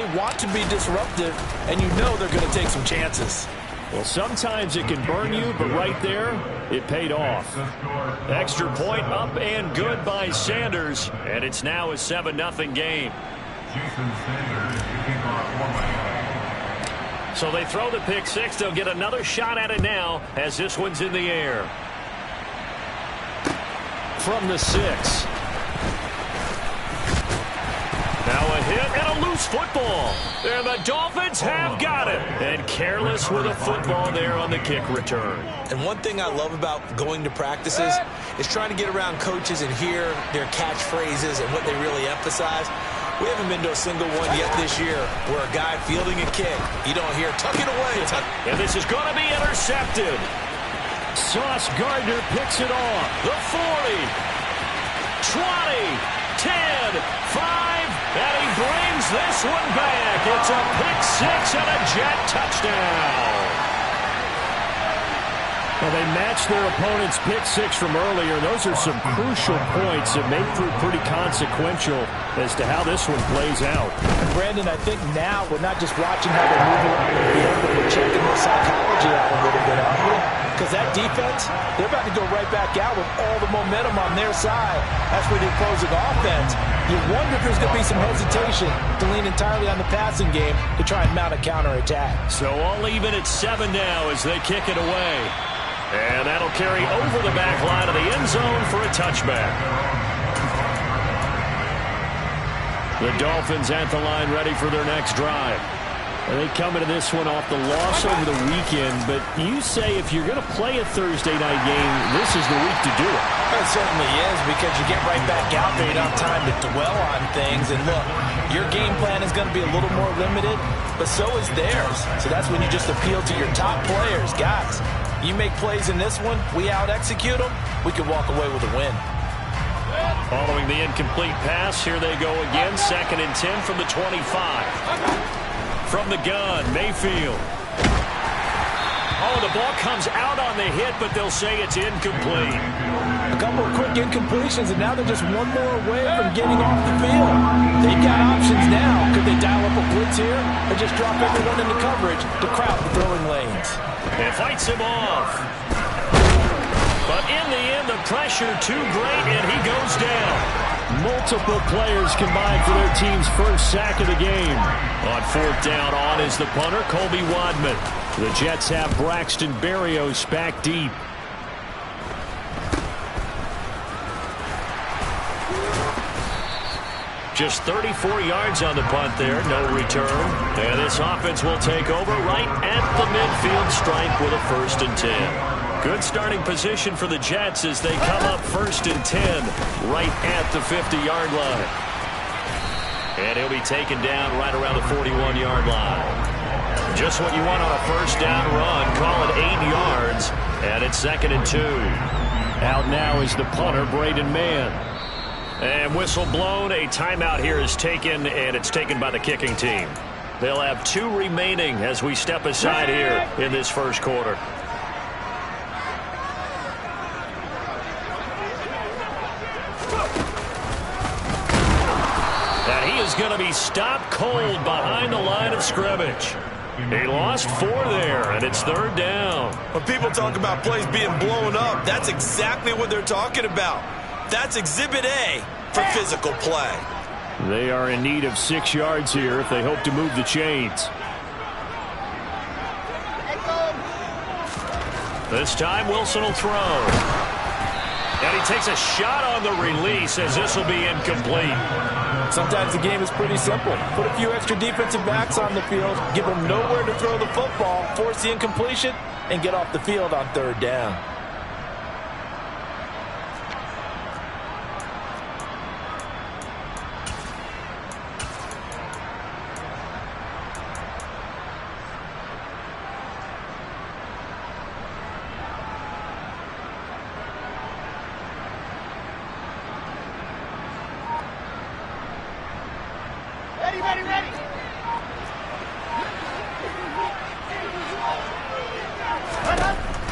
They want to be disruptive, and you know they're going to take some chances. Well, sometimes it can burn you, but right there, it paid off. Extra point up and good by Sanders, and it's now a 7-0 game. So they throw the pick six. They'll get another shot at it now as this one's in the air. From the 6. Now a hit and a loose football. And the Dolphins have got it. And careless with a football there on the kick return. And one thing I love about going to practices is trying to get around coaches and hear their catchphrases and what they really emphasize. We haven't been to a single one yet this year where a guy fielding a kick, you don't hear, tuck it away. And this is going to be intercepted. Sauce Gardner picks it off. The 40, 20, 10, 5, and he brings this one back. It's a pick six and a Jet touchdown. Well, they matched their opponent's pick six from earlier. Those are some crucial points that may prove pretty consequential as to how this one plays out. And Brandon, I think now we're not just watching how they're moving around the field, but we're checking their psychology out a little bit. Because that defense, they're about to go right back out with all the momentum on their side. That's for the opposing offense. You wonder if there's going to be some hesitation to lean entirely on the passing game to try and mount a counterattack. So all even at 7 now as they kick it away. And that'll carry over the back line of the end zone for a touchback. The Dolphins at the line ready for their next drive. They come into this one off the loss over the weekend, but you say if you're going to play a Thursday night game, this is the week to do it. It certainly is, because you get right back out there. You don't have time to dwell on things. And look, your game plan is going to be a little more limited, but so is theirs. So that's when you just appeal to your top players. Guys, you make plays in this one, we out-execute them, we can walk away with a win. Following the incomplete pass, here they go again. 2nd and 10 from the 25. From the gun, Mayfield. Oh, the ball comes out on the hit, but they'll say it's incomplete. A couple of quick incompletions, and now they're just one more away from getting off the field. They've got options now. Could they dial up a blitz here or just drop everyone into coverage to crowd the throwing lanes? And fights him off. But in the end, the pressure too great, and he goes down. Multiple players combined for their team's first sack of the game. On 4th down, on is the punter, Colby Wadman. The Jets have Braxton Berrios back deep. Just 34 yards on the punt there, no return. And this offense will take over right at the midfield stripe with a 1st and 10. Good starting position for the Jets as they come up 1st and 10 right at the 50-yard line. And he'll be taken down right around the 41-yard line. Just what you want on a 1st down run. Call it 8 yards. And it's 2nd and 2. Out now is the punter, Braden Mann. And whistle blown. A timeout here is taken, and it's taken by the kicking team. They'll have 2 remaining as we step aside here in this first quarter. And he is going to be stopped cold behind the line of scrimmage. He lost 4 there, and it's 3rd down. When people talk about plays being blown up, that's exactly what they're talking about. That's Exhibit A for physical play. They are in need of 6 yards here if they hope to move the chains. This time Wilson will throw. And he takes a shot on the release as this will be incomplete. Sometimes the game is pretty simple. Put a few extra defensive backs on the field, give them nowhere to throw the football, force the incompletion, and get off the field on 3rd down.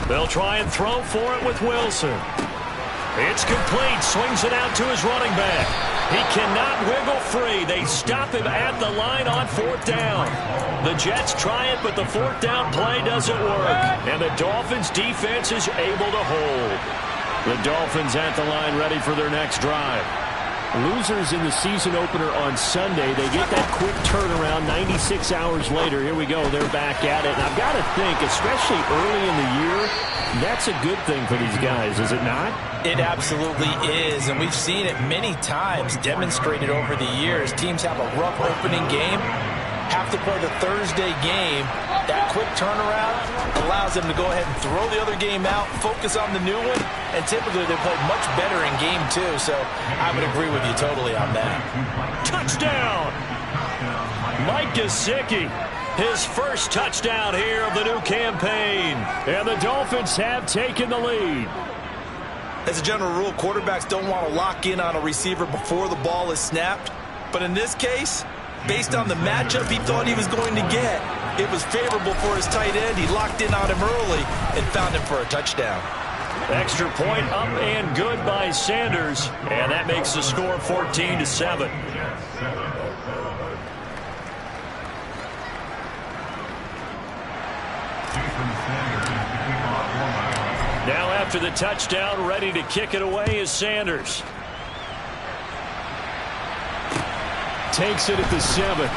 They'll try and throw for it with Wilson. It's complete. Swings it out to his running back. He cannot wiggle free. They stop him at the line on 4th down. The Jets try it, but the 4th down play doesn't work. And the Dolphins' defense is able to hold. The Dolphins at the line ready for their next drive. Losers in the season opener on Sunday. They get that quick turnaround 96 hours later. Here we go. They're back at it. And I've got to think, especially early in the year, that's a good thing for these guys, is it not? It absolutely is, and we've seen it many times demonstrated over the years. Teams have a rough opening game, have to play the Thursday game. That quick turnaround allows them to go ahead and throw the other game out, focus on the new one, and typically they play much better in game 2, so I would agree with you totally on that. Touchdown! Mike Gesicki. His first touchdown here of the new campaign. And the Dolphins have taken the lead. As a general rule, quarterbacks don't want to lock in on a receiver before the ball is snapped. But in this case, based on the matchup he thought he was going to get, it was favorable for his tight end. He locked in on him early and found him for a touchdown. Extra point up and good by Sanders. And that makes the score 14-7. Now after the touchdown, ready to kick it away is Sanders. Takes it at the 7.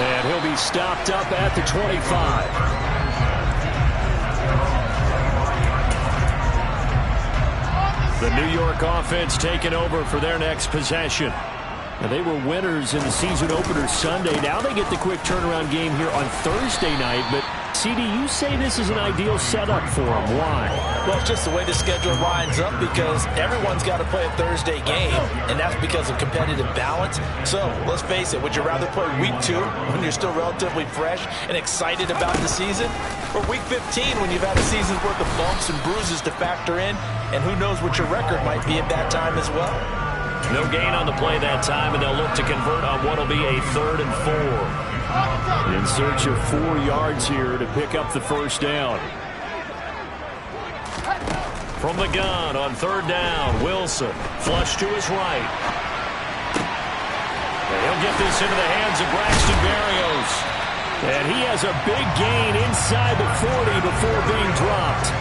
And he'll be stopped up at the 25. The New York offense taking over for their next possession. Now, they were winners in the season opener Sunday. Now they get the quick turnaround game here on Thursday night. But, CD, you say this is an ideal setup for them. Why? Well, it's just the way the schedule lines up because everyone's got to play a Thursday game, and that's because of competitive balance. So, let's face it, would you rather play week 2 when you're still relatively fresh and excited about the season, or week 15 when you've had a season's worth of bumps and bruises to factor in, and who knows what your record might be at that time as well? No gain on the play that time, and they'll look to convert on what will be a 3rd and 4. In search of 4 yards here to pick up the first down. From the gun on 3rd down, Wilson. Flush to his right. And he'll get this into the hands of Braxton Berrios. And he has a big gain inside the 40 before being dropped.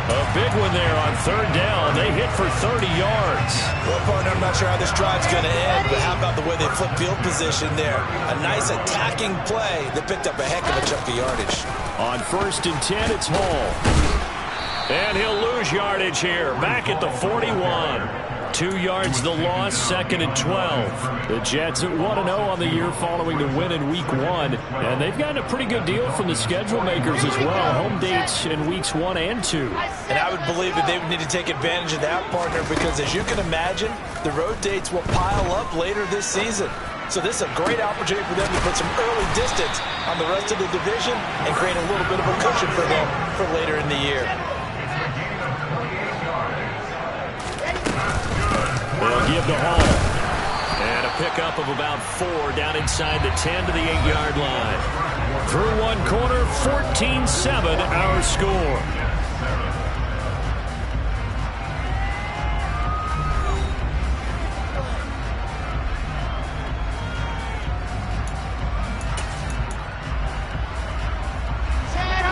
A big one there on 3rd down. They hit for 30 yards. Well, partner, I'm not sure how this drive's going to end, but how about the way they flip field position there? A nice attacking play that picked up a heck of a chunk of yardage. On 1st and 10, it's Hall. And he'll lose yardage here. Back at the 41. 2 yards the loss, 2nd and 12. The Jets at 1-0 on the year following the win in week 1. And they've gotten a pretty good deal from the schedule makers as well. Home dates in weeks 1 and 2. And I would believe that they would need to take advantage of that, partner, because as you can imagine, the road dates will pile up later this season. So this is a great opportunity for them to put some early distance on the rest of the division and create a little bit of a cushion for them for later in the year. They'll give to Hall. And a pickup of about 4 down inside the 10 to the 8-yard line. Through one quarter, 14-7 our score.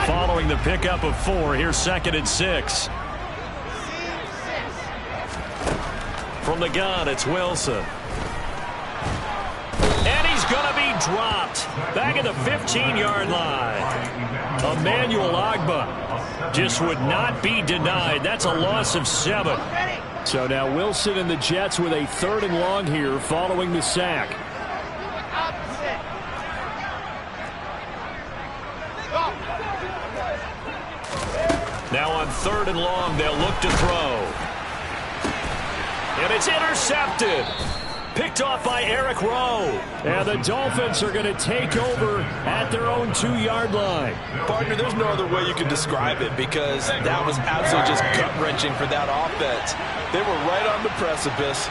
Following the pickup of 4, here's 2nd and 6. From the gun, it's Wilson. And he's going to be dropped. Back at the 15-yard line. Emmanuel Ogbah just would not be denied. That's a loss of 7. So now Wilson and the Jets with a 3rd and long here following the sack. Now on 3rd and long, they'll look to throw. And it's intercepted. Picked off by Eric Rowe. And the Dolphins are going to take over at their own 2-yard line. Partner, there's no other way you can describe it because that was absolutely just gut-wrenching for that offense. They were right on the precipice.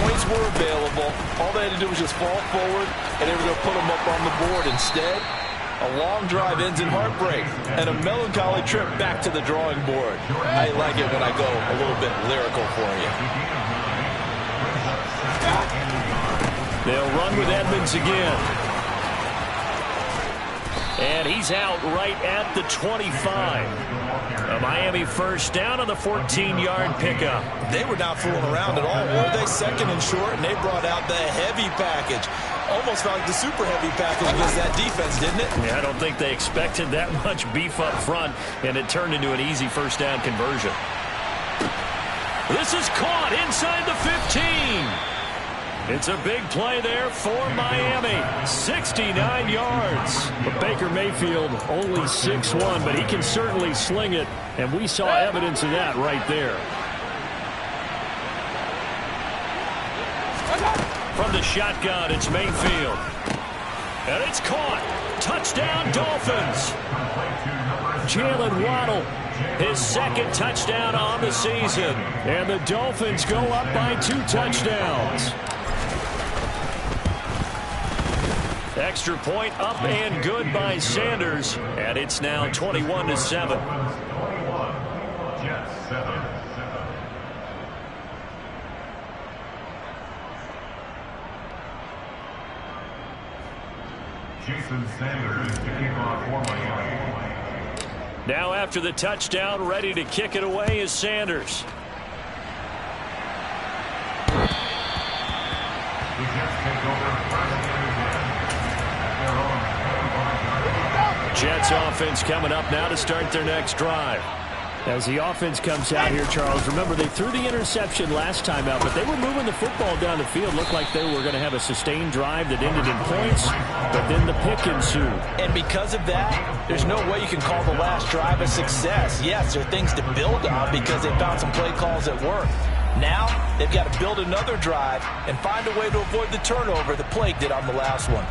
Points were available. All they had to do was just fall forward, and they were going to put them up on the board. Instead, A long drive ends in heartbreak and a melancholy trip back to the drawing board. I like it when I go a little bit lyrical for you. They'll run with Edmonds again. And he's out right at the 25. A Miami first down on the 14-yard pickup. They were not fooling around at all, were they? Second and short, and they brought out the heavy package. Almost felt like the super heavy package against that defense, didn't it? Yeah, I don't think they expected that much beef up front, and it turned into an easy first down conversion. This is caught inside the 15. It's a big play there for Miami. 69 yards. But Baker Mayfield only 6'1", but he can certainly sling it, and we saw evidence of that right there. From the shotgun, it's Mayfield. And it's caught. Touchdown, Dolphins. Jalen Waddle, his second touchdown on the season. And the Dolphins go up by 2 touchdowns. Extra point up and good by Sanders. And it's now 21-7. Jason Sanders to kick off for Miami. Now after the touchdown, ready to kick it away is Sanders. The Jets take over. Jets offense coming up now to start their next drive. As the offense comes out here, Charles, remember they threw the interception last time out, but they were moving the football down the field. Looked like they were going to have a sustained drive that ended in points, but then the pick ensued. And because of that, there's no way you can call the last drive a success. Yes, there are things to build on because they found some play calls that work. Now, they've got to build another drive and find a way to avoid the turnover the plague did on the last one.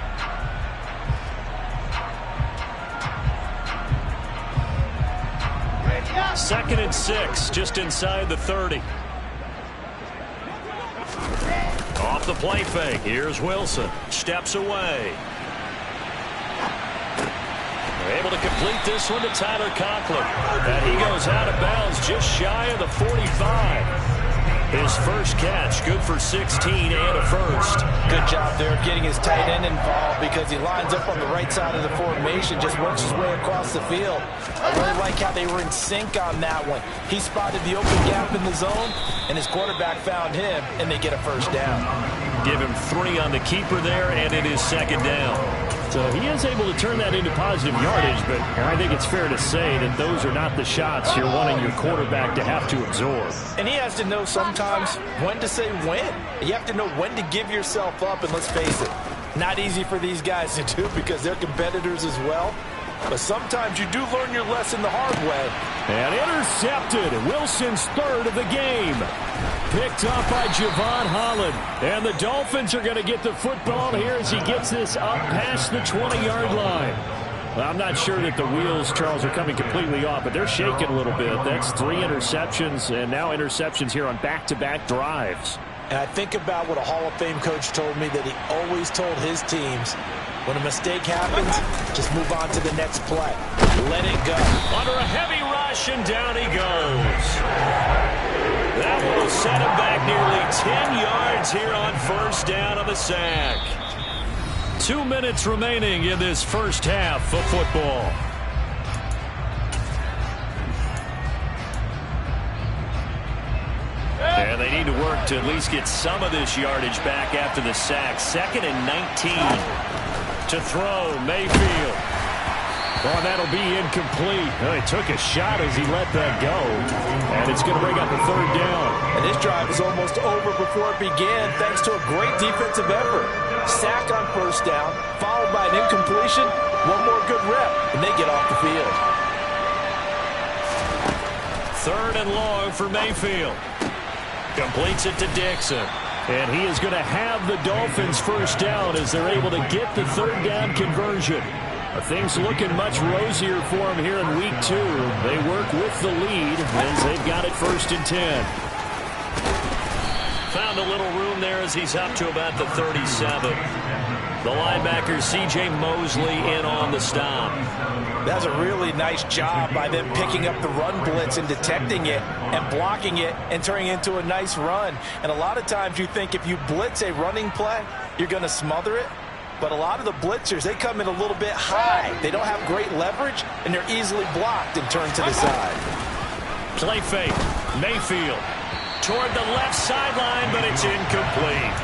Second and 6, just inside the 30. Off the play fake. Here's Wilson. Steps away. They're able to complete this one to Tyler Conklin. And he goes out of bounds just shy of the 45. His first catch, good for 16 and a first. Good job there getting his tight end involved because he lines up on the right side of the formation, just works his way across the field. I really like how they were in sync on that one. He spotted the open gap in the zone, and his quarterback found him, and they get a first down. Give him 3 on the keeper there, and it is second down. So he is able to turn that into positive yardage, but I think it's fair to say that those are not the shots you're wanting your quarterback to have to absorb. And he has to know sometimes when to say when. You have to know when to give yourself up, and let's face it, not easy for these guys to do because they're competitors as well. But sometimes you do learn your lesson the hard way. And intercepted. Wilson's third of the game. Picked up by Javon Holland. And the Dolphins are going to get the football here as he gets this up past the 20-yard line. Well, I'm not sure that the wheels, Charles, are coming completely off, but they're shaking a little bit. That's 3 interceptions, and now interceptions here on back-to-back drives. And I think about what a Hall of Fame coach told me that he always told his teams, when a mistake happens, just move on to the next play. Let it go. Under a heavy rush, and down he goes. That will set him back nearly 10 yards here on first down on the sack. 2 minutes remaining in this first half of football. And they need to work to at least get some of this yardage back after the sack. 2nd and 19. To throw, Mayfield. Oh, that'll be incomplete. Oh, he took a shot as he let that go. And it's going to bring up a third down. And this drive is almost over before it began thanks to a great defensive effort. Sack on first down, followed by an incompletion. One more good rep, and they get off the field. 3rd and long for Mayfield. Completes it to Dixon. And he is going to have the Dolphins first down as they're able to get the third down conversion. Things looking much rosier for him here in week 2. They work with the lead as they've got it 1st and 10. Found a little room there as he's up to about the 37. The linebacker, C.J. Mosley, in on the stop. That's a really nice job by them picking up the run blitz and detecting it and blocking it and turning it into a nice run. And a lot of times you think if you blitz a running play, you're going to smother it. But a lot of the blitzers, they come in a little bit high. They don't have great leverage, and they're easily blocked and turned to the side. Play fake. Mayfield toward the left sideline, but it's incomplete.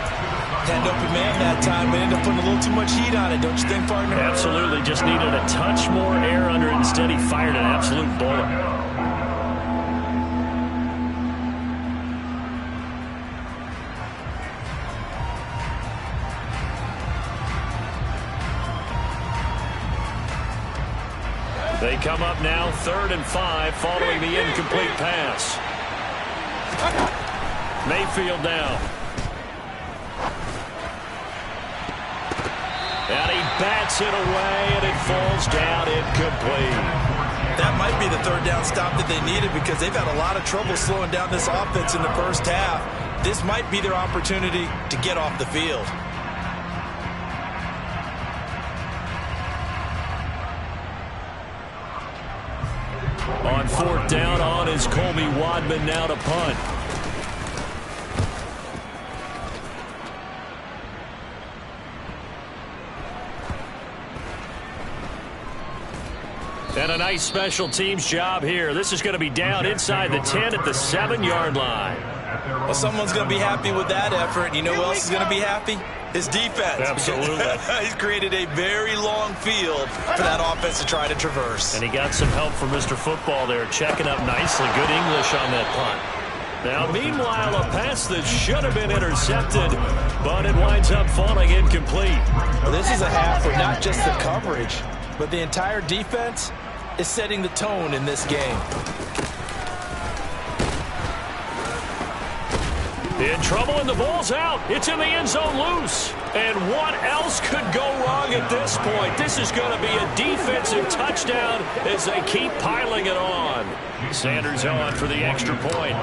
Had an open man that time, but ended up putting a little too much heat on it, don't you think, partner? Absolutely. Just needed a touch more air under it. Instead, he fired an absolute bullet. They come up now 3rd and 5 following the incomplete pass. Mayfield down. And he bats it away, and it falls down incomplete. That might be the 3rd down stop that they needed because they've had a lot of trouble slowing down this offense in the first half. This might be their opportunity to get off the field. On 4th down, on is Colby Wadman now to punt. And a nice special teams job here. This is going to be down inside the 10 at the 7-yard line. Well, someone's going to be happy with that effort. You know who else is going to be happy? His defense. Absolutely. He's created a very long field for that offense to try to traverse. And he got some help from Mr. Football there, checking up nicely. Good English on that punt. Now, meanwhile, a pass that should have been intercepted, but it winds up falling incomplete. Well, this is a half where not just the coverage, but the entire defense is setting the tone in this game. In trouble, and the ball's out. It's in the end zone loose. And what else could go wrong at this point? This is going to be a defensive touchdown as they keep piling it on. Sanders on for the extra point.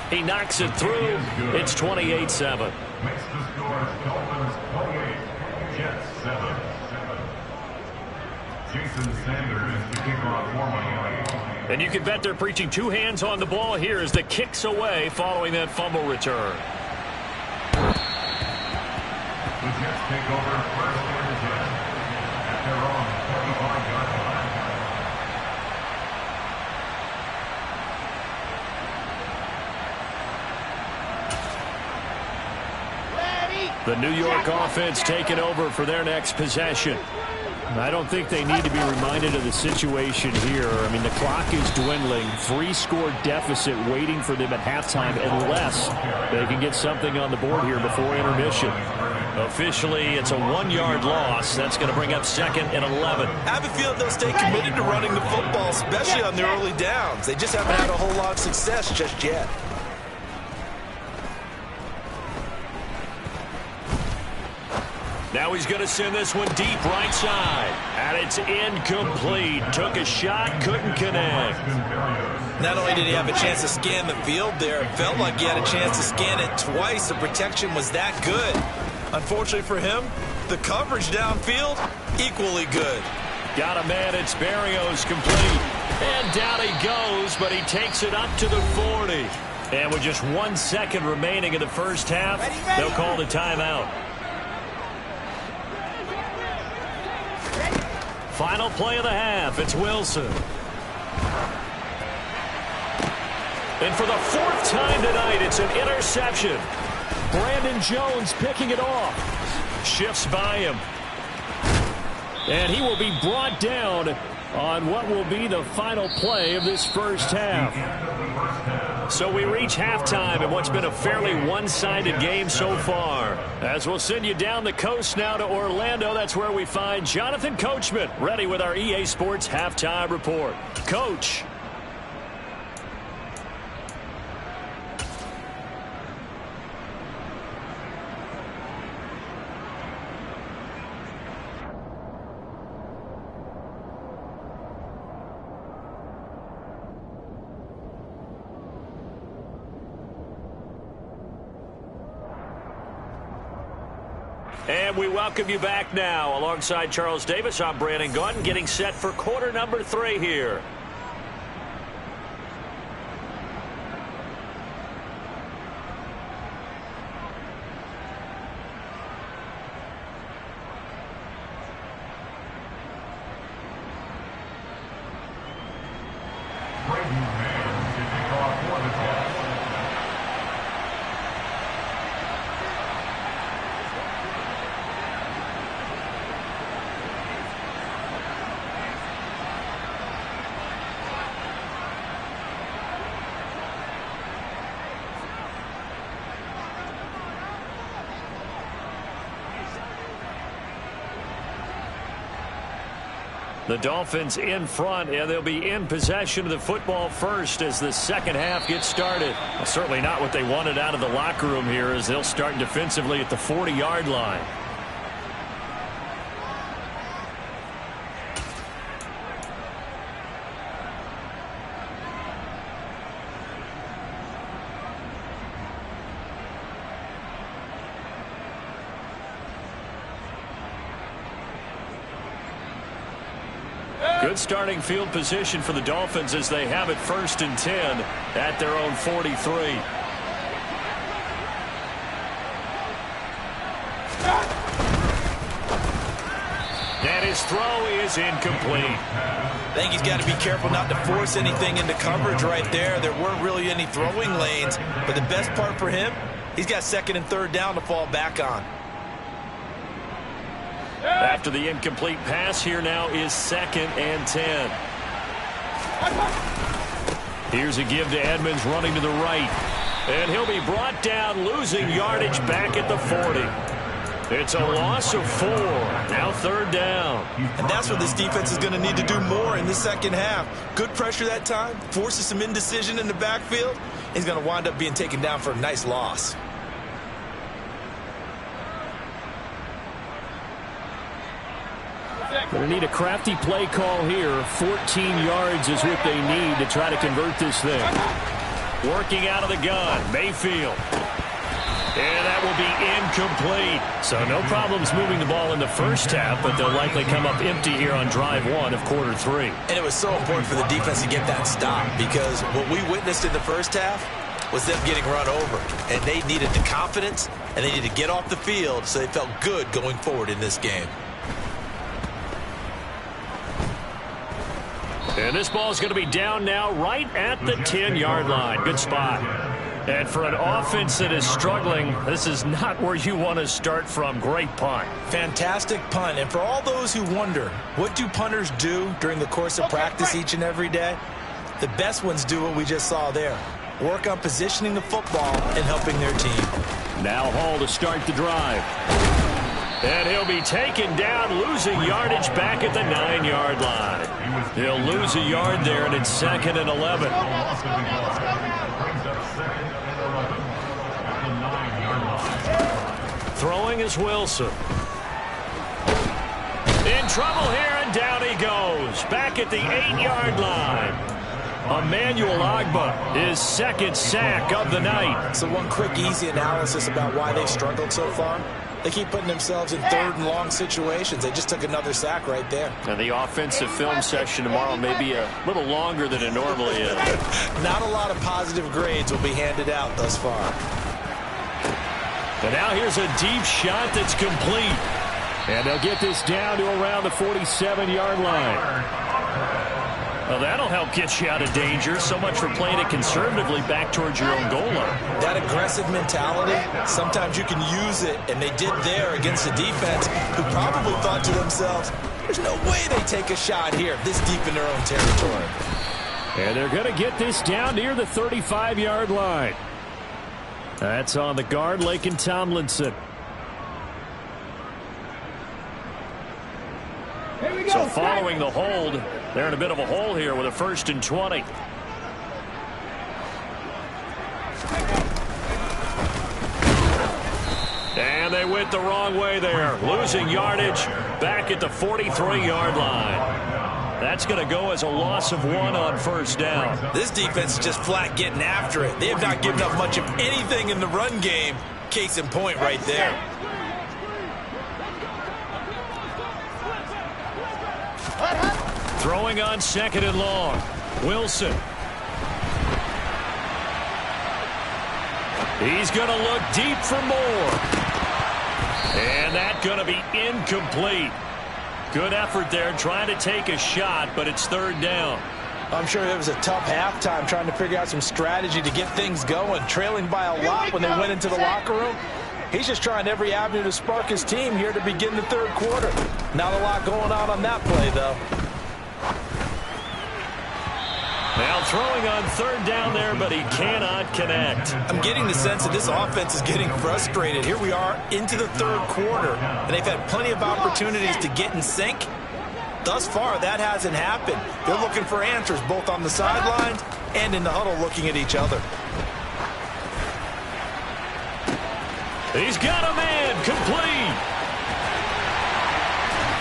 He knocks it through. It's 28-7. Makes the score Dolphins 28, Jets 7. Jason Sanders to kick off for Miami. And you can bet they're preaching 2 hands on the ball here as the kick's away following that fumble return. The Jets take over 1st and 10 at their own 35-yard line. The New York offense taking over for their next possession. I don't think they need to be reminded of the situation here. I mean, the clock is dwindling. 3-score deficit waiting for them at halftime unless they can get something on the board here before intermission. Officially, it's a 1-yard loss. That's going to bring up 2nd and 11. I have a feeling they'll stay committed to running the football, especially on their early downs. They just haven't had a whole lot of success just yet. Now he's going to send this one deep right side. And it's incomplete. Took a shot, couldn't connect. Not only did he have a chance to scan the field there, it felt like he had a chance to scan it twice. The protection was that good. Unfortunately for him, the coverage downfield, equally good. Got a man, it's Berrios complete. And down he goes, but he takes it up to the 40. And with just 1 second remaining in the first half, they'll call the timeout. Final play of the half, it's Wilson. And for the 4th time tonight, it's an interception. Brandon Jones picking it off. Shifts by him. And he will be brought down on what will be the final play of this first half. So we reach halftime in what's been a fairly one-sided game so far. As we'll send you down the coast now to Orlando, that's where we find Jonathan Coachman ready with our EA Sports Halftime Report. Coach. And we welcome you back now. Alongside Charles Davis, I'm Brandon Gunn, getting set for quarter number 3 here. The Dolphins in front, and they'll be in possession of the football first as the second half gets started. Well, certainly not what they wanted out of the locker room here, as they'll start defensively at the 40-yard line. Good starting field position for the Dolphins as they have it 1st and 10 at their own 43. And his throw is incomplete. I think he's got to be careful not to force anything into coverage right there. There weren't really any throwing lanes, but the best part for him, he's got 2nd and 3rd down to fall back on. After the incomplete pass, here now is 2nd and 10. Here's a give to Edmonds running to the right. And he'll be brought down, losing yardage back at the 40. It's a loss of 4. Now 3rd down. And that's what this defense is going to need to do more in the second half. Good pressure that time, forces some indecision in the backfield. He's going to wind up being taken down for a nice loss. Going to need a crafty play call here. 14 yards is what they need to try to convert this thing. Working out of the gun, Mayfield. And that will be incomplete. So no problems moving the ball in the first half, but they'll likely come up empty here on drive 1 of quarter 3. And it was so important for the defense to get that stop, because what we witnessed in the first half was them getting run over. And they needed the confidence, and they needed to get off the field so they felt good going forward in this game. And this ball is going to be down now right at the 10-yard line. Good spot. And for an offense that is struggling, this is not where you want to start from. Great punt. Fantastic punt. And for all those who wonder, what do punters do during the course of practice each and every day? The best ones do what we just saw there. Work on positioning the football and helping their team. Now Hall to start the drive. And he'll be taken down, losing yardage back at the 9-yard line. He'll lose a yard there, and it's 2nd and 11. Throwing is Wilson. In trouble here, and down he goes. Back at the 8-yard line. Emmanuel Ogbah, his 2nd sack of the night. So one quick, easy analysis about why they struggled so far. They keep putting themselves in 3rd and long situations. They just took another sack right there. And the offensive film session tomorrow may be a little longer than it normally is. Not a lot of positive grades will be handed out thus far. And now here's a deep shot that's complete. And they'll get this down to around the 47-yard line. Well, that'll help get you out of danger. So much for playing it conservatively back towards your own goal line. That aggressive mentality, sometimes you can use it, and they did there against the defense, who probably thought to themselves, there's no way they take a shot here this deep in their own territory. And they're going to get this down near the 35-yard line. That's on the guard, Laken Tomlinson. So following the hold, they're in a bit of a hole here with a 1st and 20. And they went the wrong way there, losing yardage back at the 43-yard line. That's going to go as a loss of 1 on 1st down. This defense is just flat getting after it. They have not given up much of anything in the run game. Case in point right there. Throwing on 2nd and long. Wilson. He's going to look deep for more. And that's going to be incomplete. Good effort there trying to take a shot, but it's 3rd down. I'm sure it was a tough halftime trying to figure out some strategy to get things going, trailing by a lot when they went into the locker room. He's just trying every avenue to spark his team here to begin the 3rd quarter. Not a lot going on that play, though. Now throwing on 3rd down there, but he cannot connect. I'm getting the sense that this offense is getting frustrated. Here we are into the 3rd quarter, and they've had plenty of opportunities to get in sync. Thus far, that hasn't happened. They're looking for answers both on the sidelines and in the huddle looking at each other. He's got a man complete.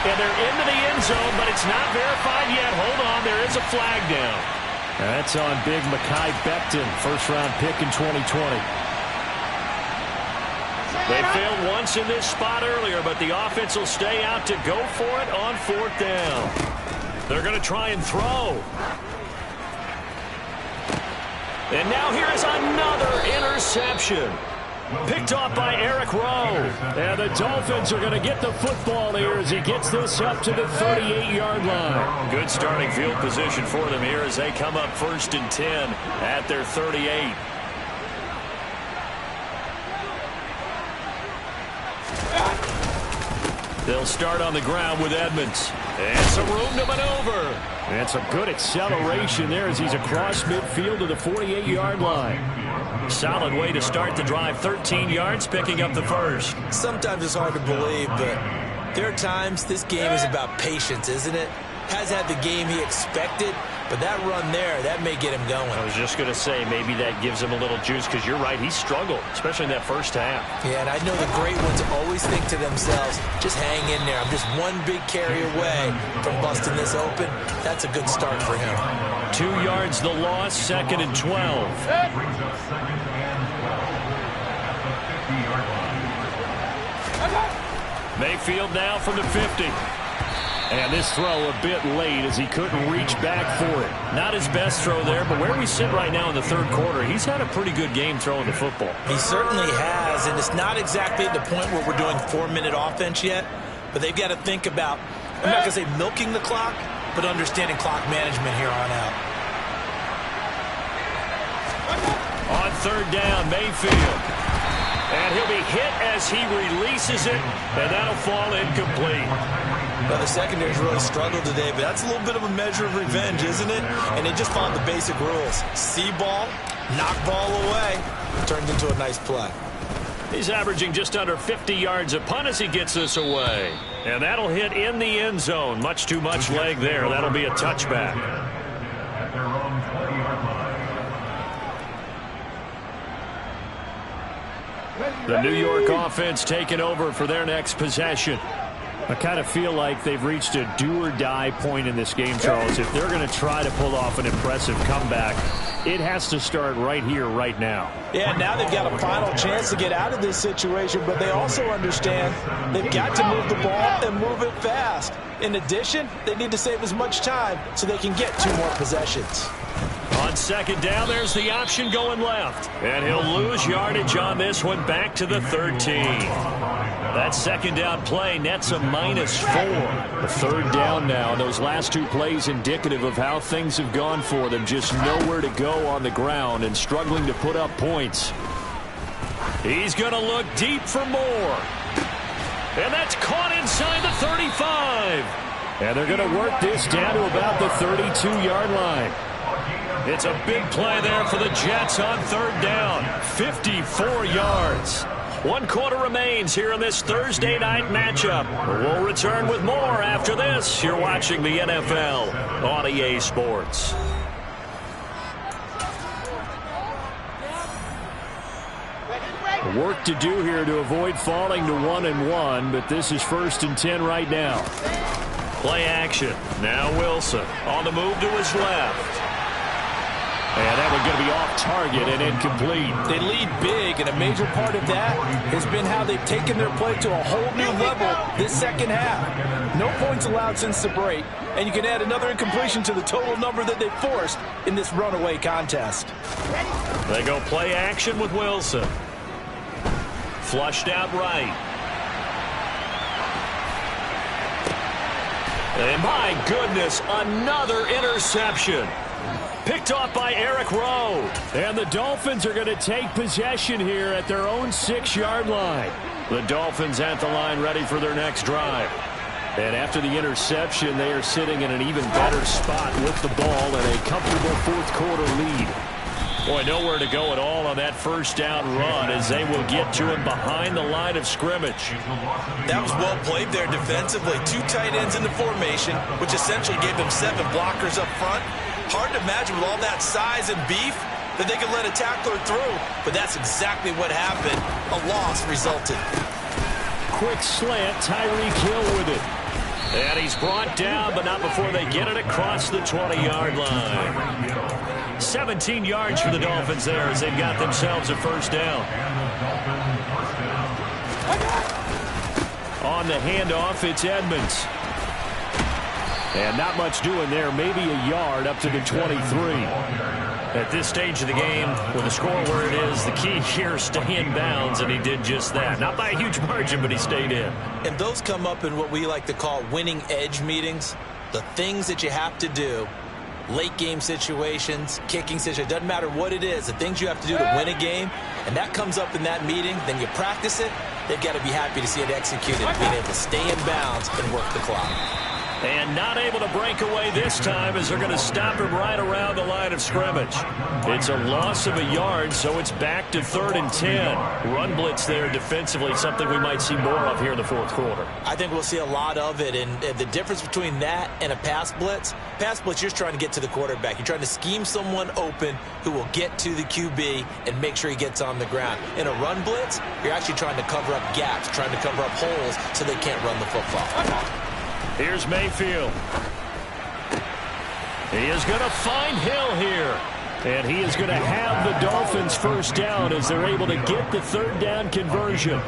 And they're into the end zone, but it's not verified yet. Hold on, there is a flag down. That's on big Mekhi Becton, 1st-round pick in 2020. They failed once in this spot earlier, but the offense will stay out to go for it on 4th down. They're going to try and throw. And now here is another interception. Picked off by Eric Rowe. And the Dolphins are going to get the football here as he gets this up to the 38-yard line. Good starting field position for them here as they come up 1st and 10 at their 38. They'll start on the ground with Edmonds. And some room to maneuver. And some good acceleration there as he's across midfield to the 48-yard line. Solid way to start the drive. 13 yards, picking up the 1st. Sometimes it's hard to believe, but there are times this game is about patience, isn't it? Has had the game he expected, but that run there, that may get him going. I was just going to say, maybe that gives him a little juice, because you're right, he struggled, especially in that 1st half. Yeah, and I know the great ones always think to themselves, just hang in there. I'm just one big carry away from busting this open. That's a good start for him. 2 yards the loss, 2nd and 12. Brings up 2nd and 12 at the 50-yard line. Mayfield now from the 50. And this throw a bit late as he couldn't reach back for it. Not his best throw there, but where we sit right now in the 3rd quarter, he's had a pretty good game throwing the football. He certainly has, and it's not exactly at the point where we're doing 4-minute offense yet, but they've got to think about, I'm not going to say milking the clock, but understanding clock management here on out. On 3rd down, Mayfield. And he'll be hit as he releases it, and that'll fall incomplete. Well, the secondary's really struggled today, but that's a little bit of a measure of revenge, isn't it? And they just followed the basic rules. See ball, knock ball away. Turned into a nice play. He's averaging just under 50 yards a punt as he gets this away. And that'll hit in the end zone. Much too much leg there. That'll be a touchback. At their own 20-yard line. The New York offense taking over for their next possession. I kind of feel like they've reached a do-or-die point in this game, Charles. If they're going to try to pull off an impressive comeback, it has to start right here, right now. Yeah, now they've got a final chance to get out of this situation, but they also understand they've got to move the ball and move it fast. In addition, they need to save as much time so they can get 2 more possessions. On 2nd down, there's the option going left. And he'll lose yardage on this one back to the 13. That 2nd down play nets a -4. The 3rd down now. Those last 2 plays indicative of how things have gone for them. Just nowhere to go on the ground and struggling to put up points. He's going to look deep for more. And that's caught inside the 35. And they're going to work this down to about the 32-yard line. It's a big play there for the Jets on 3rd down. 54 yards. 1 quarter remains here in this Thursday night matchup. We'll return with more after this. You're watching the NFL on EA Sports. Work to do here to avoid falling to 1-1, but this is 1st and 10 right now. Play action. Now Wilson on the move to his left. And that one going to be off target and incomplete. They lead big, and a major part of that has been how they've taken their play to a whole new level this second half. No points allowed since the break, and you can add another incompletion to the total number that they forced in this runaway contest. They go play action with Wilson. Flushed out right. And my goodness, another interception. Picked off by Eric Rowe. And the Dolphins are going to take possession here at their own 6-yard line. The Dolphins at the line ready for their next drive. And after the interception, they are sitting in an even better spot with the ball and a comfortable fourth-quarter lead. Boy, nowhere to go at all on that first down run as they will get to him behind the line of scrimmage. That was well played there defensively. 2 tight ends in the formation, which essentially gave them 7 blockers up front. Hard to imagine with all that size and beef that they could let a tackler through, but that's exactly what happened. A loss resulted. Quick slant, Tyreek Hill with it. And he's brought down, but not before they get it across the 20-yard line. 17 yards for the Dolphins there as they've got themselves a first down. On the handoff, it's Edmonds. And not much doing there, maybe a yard up to the 23. At this stage of the game, with the score where it is, the key here is stay in bounds, and he did just that. Not by a huge margin, but he stayed in. And those come up in what we like to call winning edge meetings. The things that you have to do, late game situations, kicking situations, doesn't matter what it is, the things you have to do to win a game, and that comes up in that meeting, then you practice it, they've got to be happy to see it executed, being able to stay in bounds and work the clock. And not able to break away this time as they're going to stop him right around the line of scrimmage. It's a loss of a yard, so it's back to 3rd and 10. Run blitz there defensively, something we might see more of here in the fourth quarter. I think we'll see a lot of it, and the difference between that and a pass blitz, you're just trying to get to the quarterback. You're trying to scheme someone open who will get to the QB and make sure he gets on the ground. In a run blitz, you're actually trying to cover up gaps, trying to cover up holes so they can't run the football. Here's Mayfield. He is going to find Hill here. And he is going to have the Dolphins first down as they're able to get the 3rd down conversion.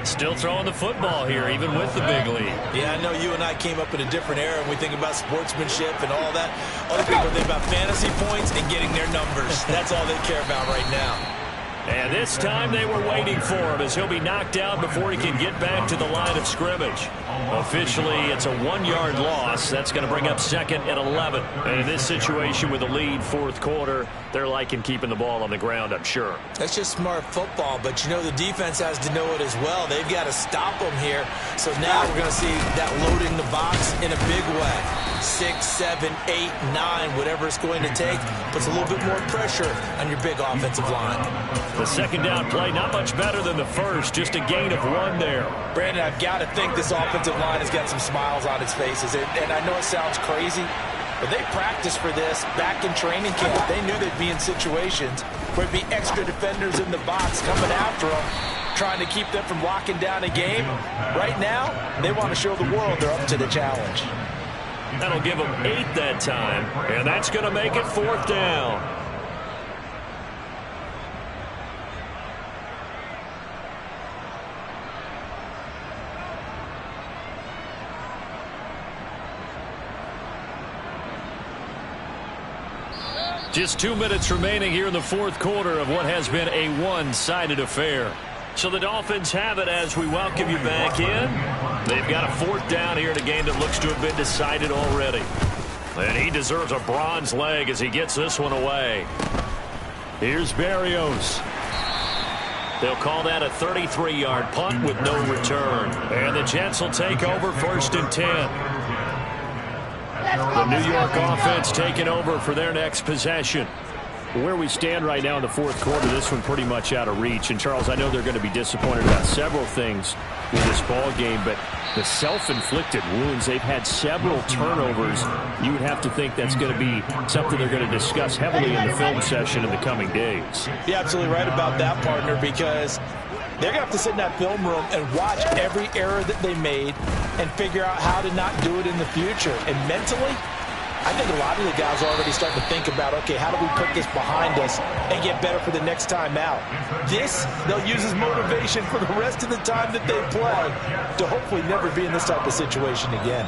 Still throwing the football here, even with the big lead. Yeah, I know you and I came up in a different era and we think about sportsmanship and all that. Other people think about fantasy points and getting their numbers. That's all they care about right now. And this time they were waiting for him as he'll be knocked down before he can get back to the line of scrimmage. Officially, it's a 1-yard loss. That's going to bring up 2nd and 11. And in this situation with the lead, fourth quarter, they're liking keeping the ball on the ground, I'm sure. That's just smart football, but you know the defense has to know it as well. They've got to stop them here. So now we're going to see that loading the box in a big way. 6, 7, 8, 9, whatever it's going to take, puts a little bit more pressure on your big offensive line. The second down play, not much better than the first, just a gain of 1 there. Brandon, I've got to think this offensive line has got some smiles on its faces, and I know it sounds crazy, but they practiced for this back in training camp. They knew they'd be in situations where there'd be extra defenders in the box coming after them, trying to keep them from locking down a game. Right now, they want to show the world they're up to the challenge. That'll give them 8 that time, and that's going to make it 4th down. Just 2 minutes remaining here in the fourth quarter of what has been a one-sided affair. So the Dolphins have it as we welcome you back in. They've got a 4th down here in a game that looks to have been decided already. And he deserves a bronze leg as he gets this one away. Here's Berrios. They'll call that a 33-yard punt with no return. And the Jets will take over 1st and 10. The New York offense taking over for their next possession. Where we stand right now in the fourth quarter, this one pretty much out of reach. And, Charles, I know they're going to be disappointed about several things with this ball game, but the self-inflicted wounds, they've had several turnovers. You would have to think that's going to be something they're going to discuss heavily in the film session in the coming days. You're absolutely right about that, partner, because they're going to have to sit in that film room and watch every error that they made and figure out how to not do it in the future. And mentally, I think a lot of the guys are already starting to think about, okay, how do we put this behind us and get better for the next time out? This, they'll use as motivation for the rest of the time that they play to hopefully never be in this type of situation again.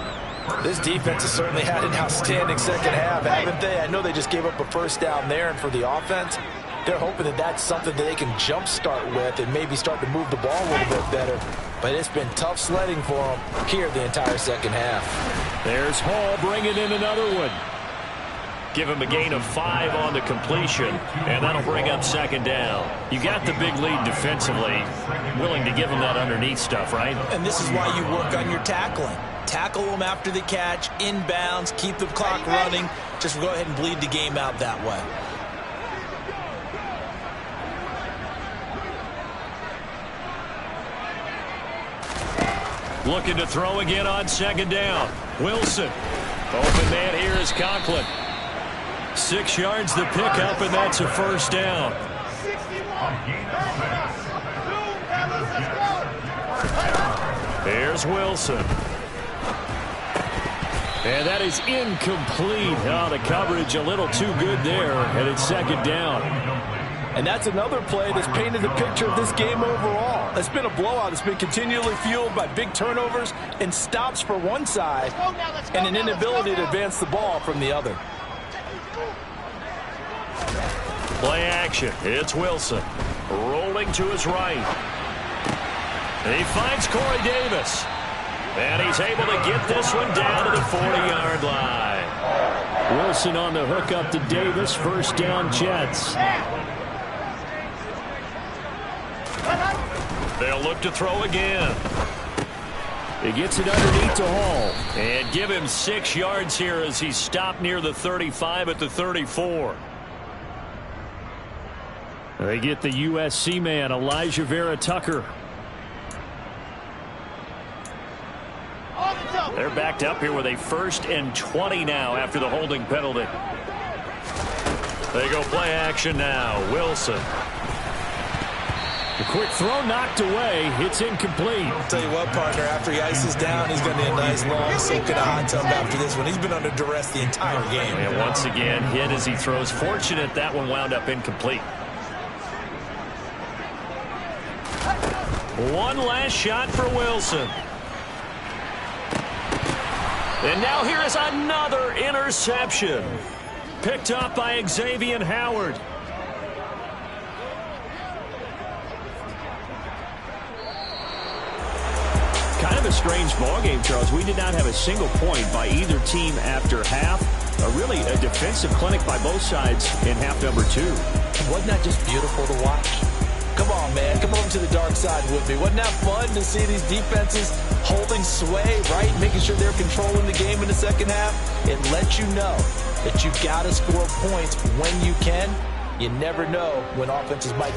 This defense has certainly had an outstanding second half, haven't they? I know they just gave up a first down there, and for the offense, they're hoping that that's something that they can jumpstart with and maybe start to move the ball a little bit better. But it's been tough sledding for them here the entire second half. There's Hall bringing in another one. Give him a gain of 5 on the completion, and that'll bring up second down. You got the big lead defensively, willing to give him that underneath stuff, right? And this is why you work on your tackling. Tackle them after the catch, inbounds, keep the clock running. Just go ahead and bleed the game out that way. Looking to throw again on second down. Wilson. Open man here is Conklin. 6 yards the pickup, and that's a first down. Here's Wilson. And that is incomplete. Oh, the coverage a little too good there, and it's second down. And that's another play that's painted the picture of this game overall. It's been a blowout. It's been continually fueled by big turnovers and stops for one side and an inability to advance the ball from the other. Play action. It's Wilson. Rolling to his right. And he finds Corey Davis. And he's able to get this one down to the 40-yard line. Wilson on the hook up to Davis. First down, Jets. They'll look to throw again. He gets it underneath to Hall. And give him 6 yards here as he stopped near the 35 at the 34. They get the USC man, Elijah Vera-Tucker. They're backed up here with a 1st and 20 now after the holding penalty. They go play action now. Wilson. The quick throw knocked away. It's incomplete. I'll tell you what, partner, after he ices down, he's going to need a nice long soak in a hot tub after this one. He's been under duress the entire game. And once again, hit as he throws. Fortunate that one wound up incomplete. One last shot for Wilson. And now here is another interception. Picked up by Xavier Howard. Kind of a strange ballgame, Charles. We did not have a single point by either team after half. Really a defensive clinic by both sides in half number 2. Wasn't that just beautiful to watch? Come on, man. Come over to the dark side with me. Wasn't that fun to see these defenses holding sway, right? Making sure they're controlling the game in the second half. It lets you know that you got to score points when you can. You never know when offenses might go